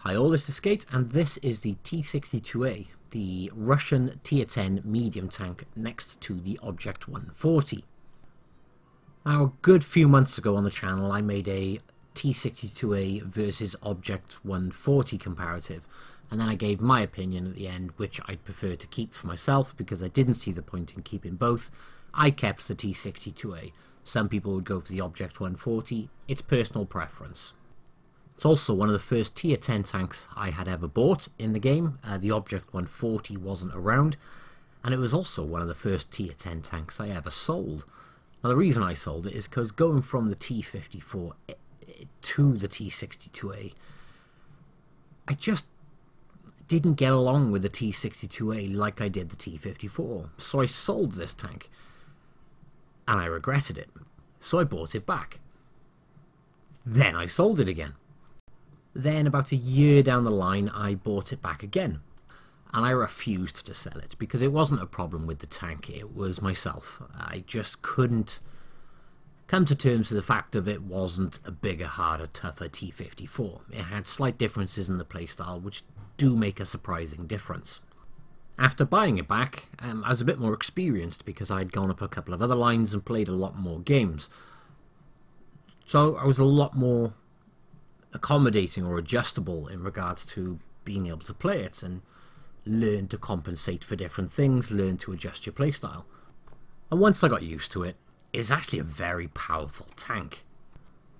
Hi all, this is Skate, and this is the T-62a, the Russian Tier 10 medium tank next to the Object 140. Now, a good few months ago on the channel I made a T-62a versus Object 140 comparative, and then I gave my opinion at the end, which I'd prefer to keep for myself because I didn't see the point in keeping both. I kept the T-62a. Some people would go for the Object 140, it's personal preference. It's also one of the first Tier 10 tanks I had ever bought in the game. The Object 140 wasn't around, and it was also one of the first Tier 10 tanks I ever sold. Now the reason I sold it is because going from the T-54 to the T-62a, I just didn't get along with the T-62a like I did the T-54. So I sold this tank, and I regretted it. So I bought it back. Then I sold it again. Then about a year down the line I bought it back again, and I refused to sell it because it wasn't a problem with the tank, it was myself. I just couldn't come to terms with the fact of it wasn't a bigger, harder, tougher T-54. It had slight differences in the playstyle which do make a surprising difference. After buying it back, I was a bit more experienced because I'd gone up a couple of other lines and played a lot more games. So I was a lot more accommodating or adjustable in regards to being able to play it and learn to compensate for different things, learn to adjust your playstyle. And once I got used to it, it's actually a very powerful tank.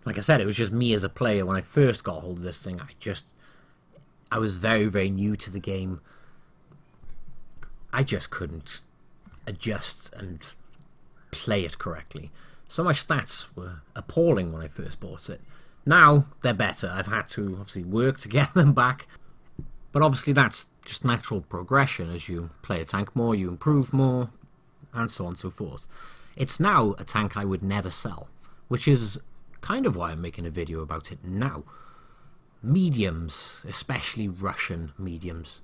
Like I said, it was just me as a player when I first got hold of this thing. I was very new to the game. I just couldn't adjust and play it correctly. So my stats were appalling when I first bought it. Now they're better. I've had to obviously work to get them back, but obviously that's just natural progression. As you play a tank more, you improve more, and so on and so forth. It's now a tank I would never sell, which is kind of why I'm making a video about it now. Mediums, especially Russian mediums,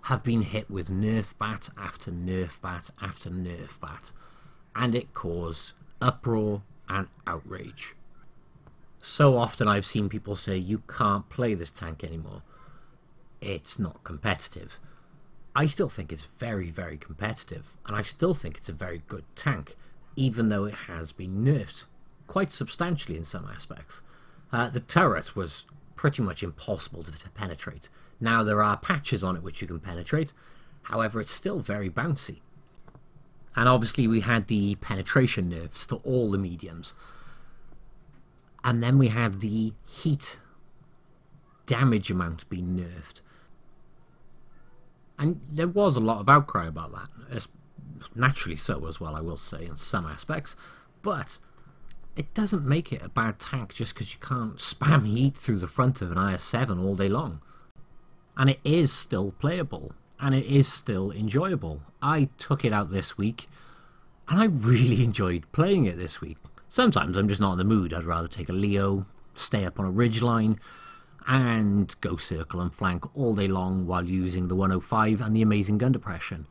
have been hit with nerf bat after nerf bat after nerf bat, and it caused uproar and outrage. So often I've seen people say, you can't play this tank anymore. It's not competitive. I still think it's very competitive, and I still think it's a very good tank, even though it has been nerfed quite substantially in some aspects. The turret was pretty much impossible to penetrate. Now there are patches on it which you can penetrate, however it's still very bouncy. And obviously we had the penetration nerfs to all the mediums. And then we had the heat damage amount being nerfed. And there was a lot of outcry about that. It's naturally so as well, I will say, in some aspects. But it doesn't make it a bad tank just because you can't spam heat through the front of an IS-7 all day long. And it is still playable. And it is still enjoyable. I took it out this week, and I really enjoyed playing it this week. Sometimes I'm just not in the mood. I'd rather take a Leo, stay up on a ridgeline, and go circle and flank all day long while using the 105 and the amazing gun depression.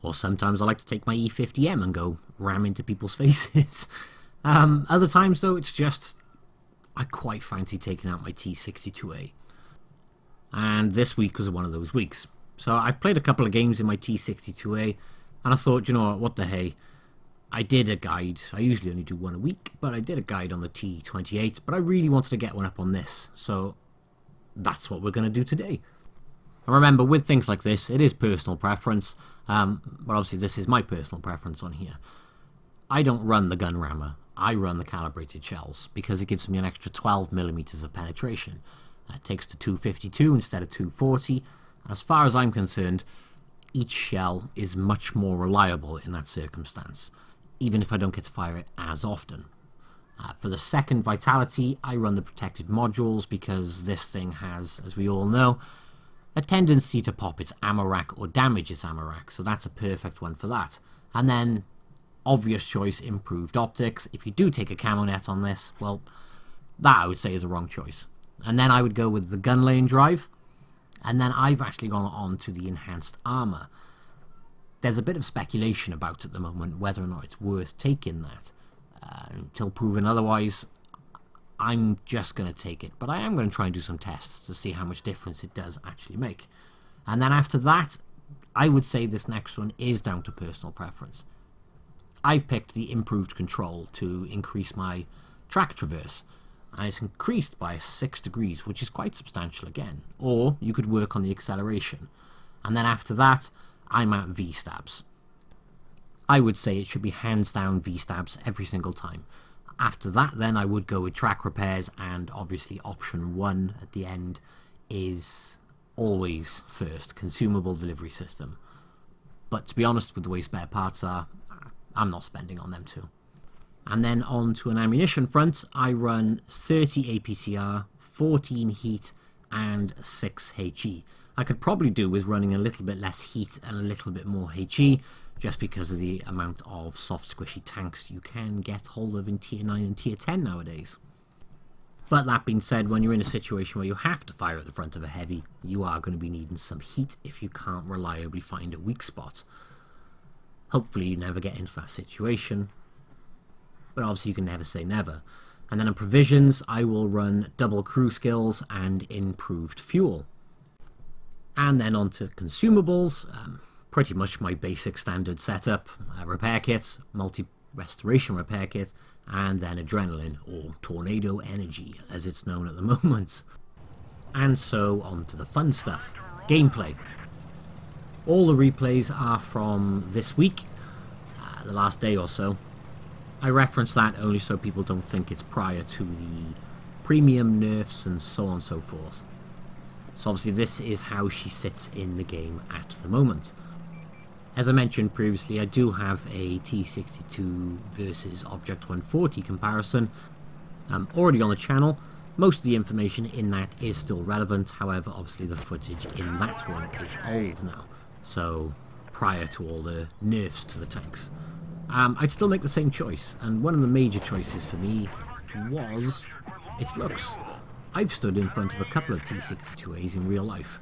Or sometimes I like to take my E50M and go ram into people's faces. Other times though, it's just I quite fancy taking out my T-62a. And this week was one of those weeks. So I've played a couple of games in my T-62a, and I thought, you know what the hey. I did a guide. I usually only do one a week, but I did a guide on the T-28, but I really wanted to get one up on this, so that's what we're going to do today. And remember, with things like this, it is personal preference, but obviously this is my personal preference on here. I don't run the gun rammer, I run the calibrated shells, because it gives me an extra 12mm of penetration. It takes to 252 instead of 240. As far as I'm concerned, each shell is much more reliable in that circumstance, even if I don't get to fire it as often. For the second vitality, I run the protected modules because this thing has, as we all know, a tendency to pop its ammo rack or damage its ammo rack, so that's a perfect one for that. And then, obvious choice, improved optics. If you do take a camo net on this, well, that I would say is a wrong choice. And then I would go with the gun lane drive, and then I've actually gone on to the enhanced armor. There's a bit of speculation about at the moment whether or not it's worth taking that. Until proven otherwise, I'm just going to take it. But I am going to try and do some tests to see how much difference it does actually make. And then after that, I would say this next one is down to personal preference. I've picked the improved control to increase my track traverse, and it's increased by 6 degrees, which is quite substantial again. Or you could work on the acceleration, and then after that I'm at V-stabs. I would say it should be hands down V-stabs every single time. After that then I would go with track repairs, and obviously option 1 at the end is always first, consumable delivery system. But to be honest, with the way spare parts are, I'm not spending on them too. And then on to an ammunition front, I run 30 APCR, 14 heat and 6 HE. I could probably do with running a little bit less heat and a little bit more HE, just because of the amount of soft squishy tanks you can get hold of in tier 9 and tier 10 nowadays. But that being said, when you're in a situation where you have to fire at the front of a heavy, you are going to be needing some heat if you can't reliably find a weak spot. Hopefully you never get into that situation, but obviously you can never say never. And then on provisions, I will run double crew skills and improved fuel. And then on to consumables, pretty much my basic standard setup, repair kit, multi-restoration repair kit, and then adrenaline, or tornado energy as it's known at the moment. And so on to the fun stuff, gameplay. All the replays are from this week, the last day or so. I reference that only so people don't think it's prior to the premium nerfs and so on and so forth. So obviously this is how she sits in the game at the moment. As I mentioned previously, I do have a T-62 versus Object 140 comparison already on the channel. Most of the information in that is still relevant, however obviously the footage in that one is old now, so prior to all the nerfs to the tanks. I'd still make the same choice, and one of the major choices for me was its looks. I've stood in front of a couple of T-62as in real life,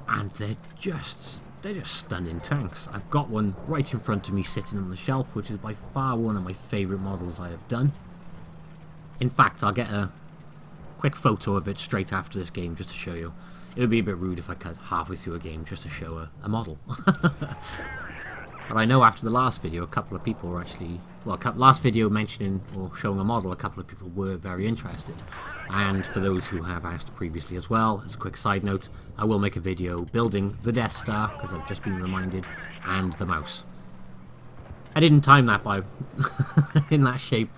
and they're just stunning tanks. I've got one right in front of me sitting on the shelf, which is by far one of my favourite models I have done. In fact, I'll get a quick photo of it straight after this game just to show you. It would be a bit rude if I cut halfway through a game just to show a model. But I know after the last video, a couple of people were actually, well, last video mentioning or showing a model, a couple of people were very interested. And for those who have asked previously as well, as a quick side note, I will make a video building the Death Star, because I've just been reminded, and the mouse. I didn't time that by in that shape.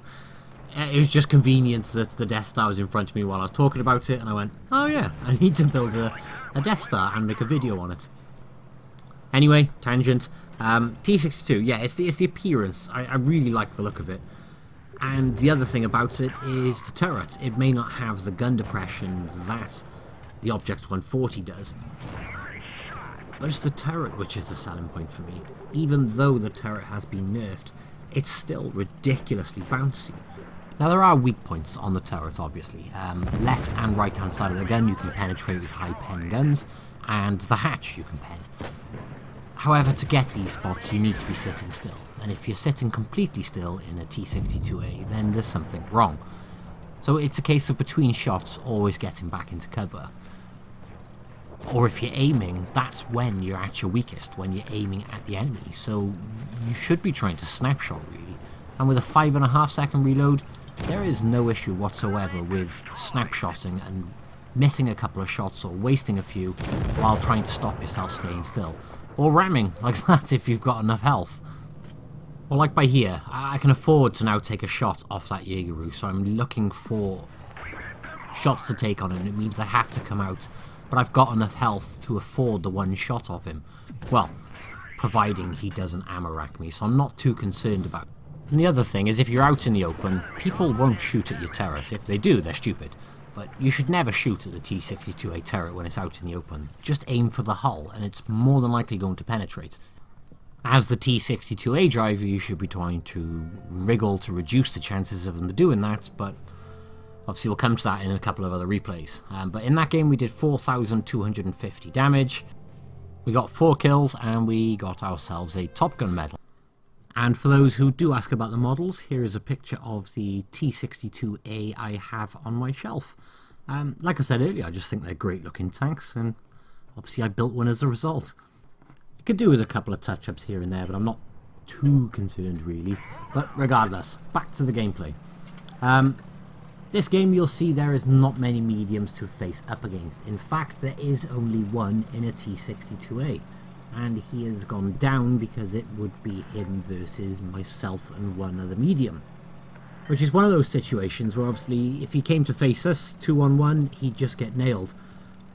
It was just convenient that the Death Star was in front of me while I was talking about it, and I went, oh yeah, I need to build a Death Star and make a video on it. Anyway, tangent. T-62, yeah, it's the appearance. I really like the look of it. And the other thing about it is the turret. It may not have the gun depression that the Object 140 does, but it's the turret which is the selling point for me. Even though the turret has been nerfed, it's still ridiculously bouncy. Now there are weak points on the turret, obviously. Left and right hand side of the gun you can penetrate with high pen guns, and the hatch you can pen. However, to get these spots you need to be sitting still, and if you're sitting completely still in a T-62a, then there's something wrong. So it's a case of between shots always getting back into cover. Or if you're aiming, that's when you're at your weakest, when you're aiming at the enemy, so you should be trying to snapshot really. And with a 5.5 second reload, there is no issue whatsoever with snapshotting and missing a couple of shots or wasting a few while trying to stop yourself staying still. Or ramming like that if you've got enough health. Or like by here, I can afford to now take a shot off that Jaegeru, so I'm looking for shots to take on him. It means I have to come out, but I've got enough health to afford the one shot of him. Well, providing he doesn't ammo rack me, so I'm not too concerned about it. And the other thing is, if you're out in the open, people won't shoot at your turret. If they do, they're stupid. But you should never shoot at the T-62a turret when it's out in the open. Just aim for the hull, and it's more than likely going to penetrate. As the T-62a driver, you should be trying to wriggle to reduce the chances of them doing that, but obviously we'll come to that in a couple of other replays. But in that game we did 4,250 damage, we got 4 kills, and we got ourselves a Top Gun medal. And for those who do ask about the models, here is a picture of the T-62a I have on my shelf. Like I said earlier, I just think they're great looking tanks, and obviously I built one as a result. You could do with a couple of touch-ups here and there, but I'm not too concerned really. But regardless, back to the gameplay. This game, you'll see there is not many mediums to face up against. In fact, there is only one in a T-62a. And he has gone down because it would be him versus myself and one other medium. Which is one of those situations where obviously if he came to face us 2-on-1, he'd just get nailed.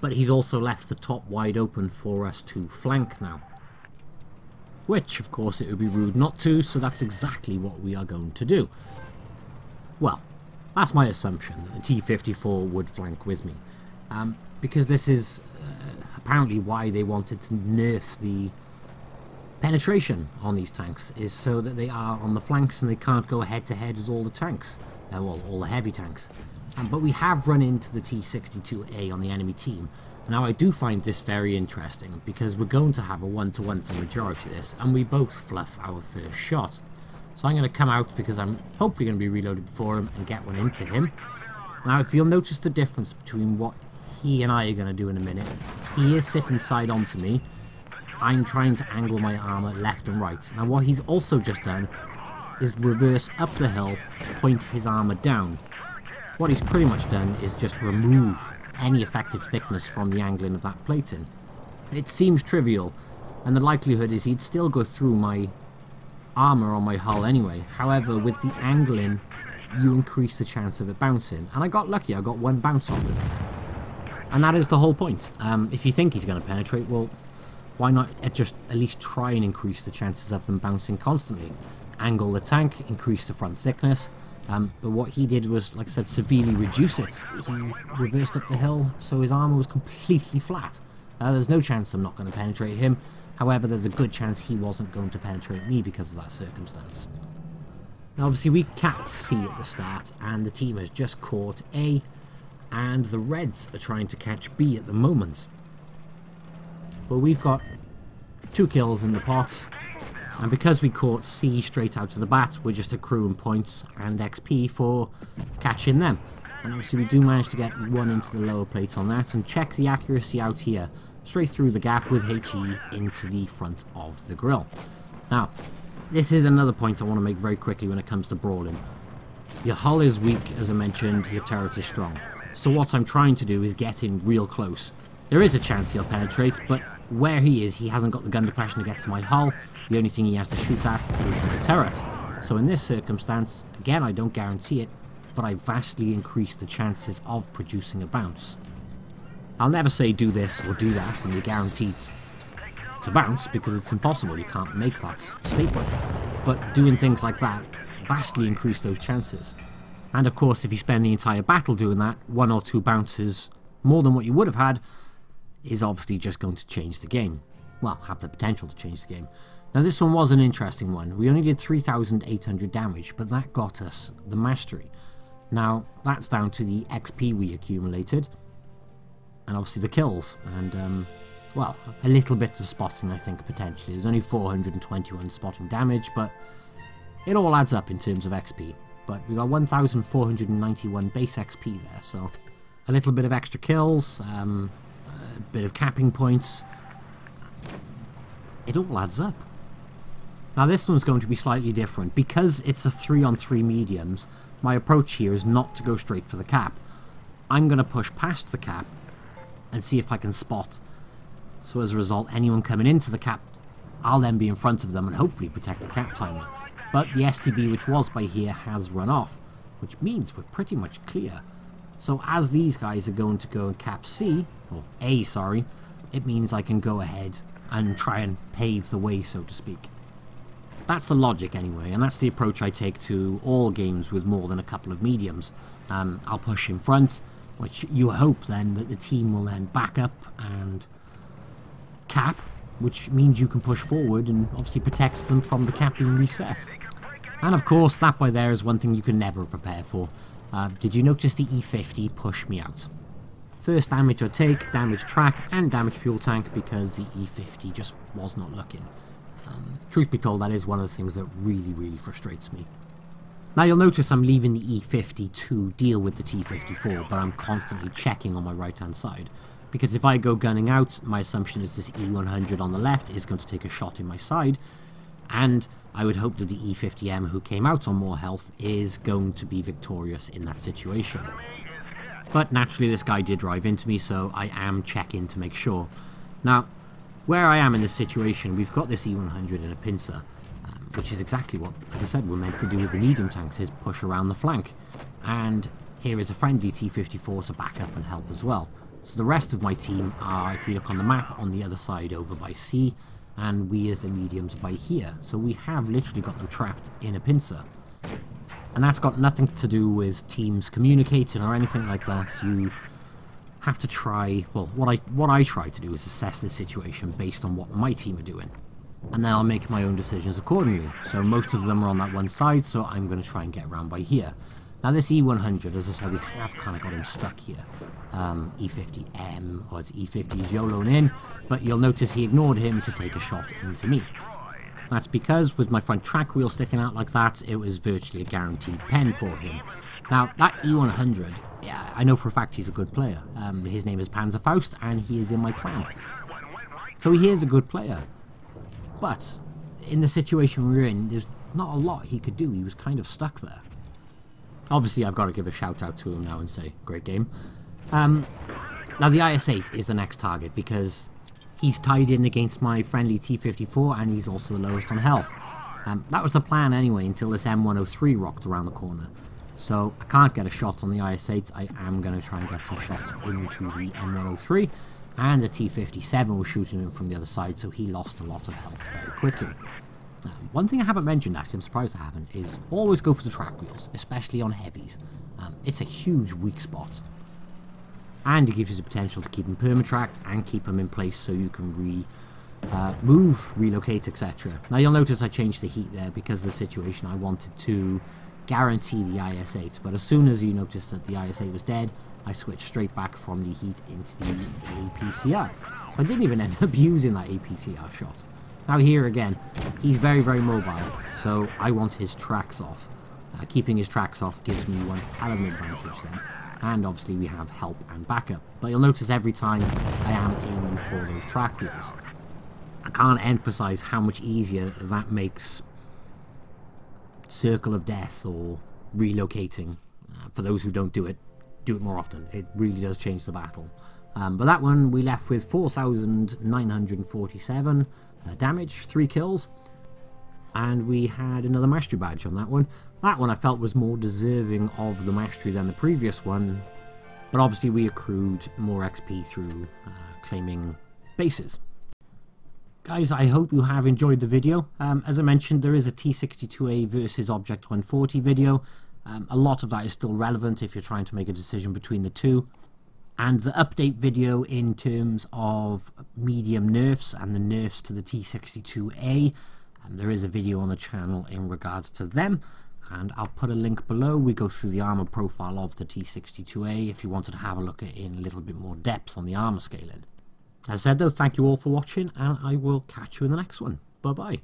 But he's also left the top wide open for us to flank now. Which, of course, it would be rude not to, so that's exactly what we are going to do. Well, that's my assumption, that the T-54 would flank with me. Because this is apparently why they wanted to nerf the penetration on these tanks, is so that they are on the flanks and they can't go head to head with all the tanks, well, all the heavy tanks. But we have run into the T-62a on the enemy team. Now I do find this very interesting because we're going to have a 1-to-1 for the majority of this, and we both fluff our first shot. So I'm going to come out because I'm hopefully going to be reloaded for him and get one into him. Now if you'll notice the difference between what he and I are going to do in a minute, he is sitting side onto me. I'm trying to angle my armour left and right. Now what he's also just done is reverse up the hill, point his armour down. What he's pretty much done is just remove any effective thickness from the angling of that plating. It seems trivial, and the likelihood is he'd still go through my armour on my hull anyway. However, with the angling, you increase the chance of it bouncing. And I got lucky, I got one bounce off it. And that is the whole point. If you think he's going to penetrate, well, why not just at least try and increase the chances of them bouncing constantly? Angle the tank, increase the front thickness. But what he did was, like I said, severely reduce it. He reversed up the hill, so his armour was completely flat. There's no chance I'm not going to penetrate him. However, there's a good chance he wasn't going to penetrate me because of that circumstance. Now, obviously, we capped C at the start, and the team has just caught A, and the Reds are trying to catch B at the moment. But we've got 2 kills in the pot. And because we caught C straight out of the bat, we're just accruing points and XP for catching them. And obviously we do manage to get one into the lower plate on that, and check the accuracy out here. Straight through the gap with HE into the front of the grill. Now, this is another point I want to make very quickly when it comes to brawling. Your hull is weak, as I mentioned, your turret is strong. So what I'm trying to do is get in real close. There is a chance he'll penetrate, but where he is, he hasn't got the gun depression to get to my hull. The only thing he has to shoot at is my turret. So in this circumstance, again, I don't guarantee it, but I vastly increase the chances of producing a bounce. I'll never say do this or do that and you're guaranteed to bounce, because it's impossible, you can't make that statement. But doing things like that vastly increase those chances. And of course, if you spend the entire battle doing that, 1 or 2 bounces more than what you would have had is obviously just going to change the game. Well, have the potential to change the game. Now this one was an interesting one. We only did 3,800 damage, but that got us the mastery. Now, that's down to the XP we accumulated, and obviously the kills, and, well, a little bit of spotting, I think, potentially. There's only 421 spotting damage, but it all adds up in terms of XP. But we got 1,491 base XP there, so a little bit of extra kills, a bit of capping points. It all adds up. Now this one's going to be slightly different. Because it's a 3-on-3 mediums, my approach here is not to go straight for the cap. I'm going to push past the cap and see if I can spot. So as a result, anyone coming into the cap, I'll then be in front of them and hopefully protect the cap timer. But the STB, which was by here, has run off, which means we're pretty much clear. So as these guys are going to go and cap C, or A, sorry, it means I can go ahead and try and pave the way, so to speak. That's the logic anyway, and that's the approach I take to all games with more than a couple of mediums. I'll push in front, which you hope then that the team will then back up and cap, which means you can push forward and obviously protect them from the cap being reset. And of course, that by there is one thing you can never prepare for. Did you notice the E50 push me out? First damage I take, damage track and damage fuel tank, because the E50 just was not looking. Truth be told, that is one of the things that really frustrates me. Now you'll notice I'm leaving the E50 to deal with the T-54, but I'm constantly checking on my right hand side. Because if I go gunning out, my assumption is this E100 on the left is going to take a shot in my side, and I would hope that the E50M, who came out on more health, is going to be victorious in that situation. But naturally this guy did drive into me, so I am checking to make sure. Now, where I am in this situation, we've got this E100 in a pincer, which is exactly what, like I said, we're meant to do with the medium tanks, is push around the flank. And here is a friendly T-54 to back up and help as well. So the rest of my team are, if you look on the map, on the other side over by C, and we as the mediums by here. So we have literally got them trapped in a pincer. And that's got nothing to do with teams communicating or anything like that. You have to try, well, what I try to do is assess the situation based on what my team are doing. And then I'll make my own decisions accordingly. So most of them are on that one side, so I'm going to try and get around by here. Now this E100, as I said, we have kind of got him stuck here. E50M, or it's E50's YOLOing in, but you'll notice he ignored him to take a shot into me. That's because with my front track wheel sticking out like that, it was virtually a guaranteed pen for him. Now that E100, yeah, I know for a fact he's a good player. His name is Panzerfaust, and he is in my clan. So he is a good player. But in the situation we're in, there's not a lot he could do. He was kind of stuck there. Obviously, I've got to give a shout out to him now and say, great game. Now, the IS-8 is the next target because he's tied in against my friendly T-54 and he's also the lowest on health. That was the plan anyway until this M103 rocked around the corner. So I can't get a shot on the IS-8. I am going to try and get some shots into the M103. And the T-57 was shooting him from the other side, so he lost a lot of health very quickly. One thing I haven't mentioned, actually, I'm surprised I haven't, is always go for the track wheels, especially on heavies. It's a huge weak spot. And it gives you the potential to keep them permatracked and keep them in place so you can move, relocate, etc. Now you'll notice I changed the heat there because of the situation. I wanted to guarantee the IS-8, but as soon as you noticed that the IS-8 was dead, I switched straight back from the heat into the APCR. So I didn't even end up using that APCR shot. Now here again, he's very mobile, so I want his tracks off. Keeping his tracks off gives me one hell of an advantage then. And obviously we have help and backup. But you'll notice every time I am aiming for those track wheels. I can't emphasize how much easier that makes Circle of Death or relocating. For those who don't do it more often. It really does change the battle. But that one we left with 4,947 damage, 3 kills, and we had another mastery badge on that one. That one I felt was more deserving of the mastery than the previous one, but obviously we accrued more XP through claiming bases. Guys, I hope you have enjoyed the video. As I mentioned, there is a T-62a versus Object 140 video. A lot of that is still relevant if you're trying to make a decision between the two. And the update video in terms of medium nerfs and the nerfs to the T-62a, there is a video on the channel in regards to them, and I'll put a link below. We go through the armor profile of the T-62a if you wanted to have a look at it in a little bit more depth on the armor scaling. As I said though, thank you all for watching, and I will catch you in the next one. Bye bye.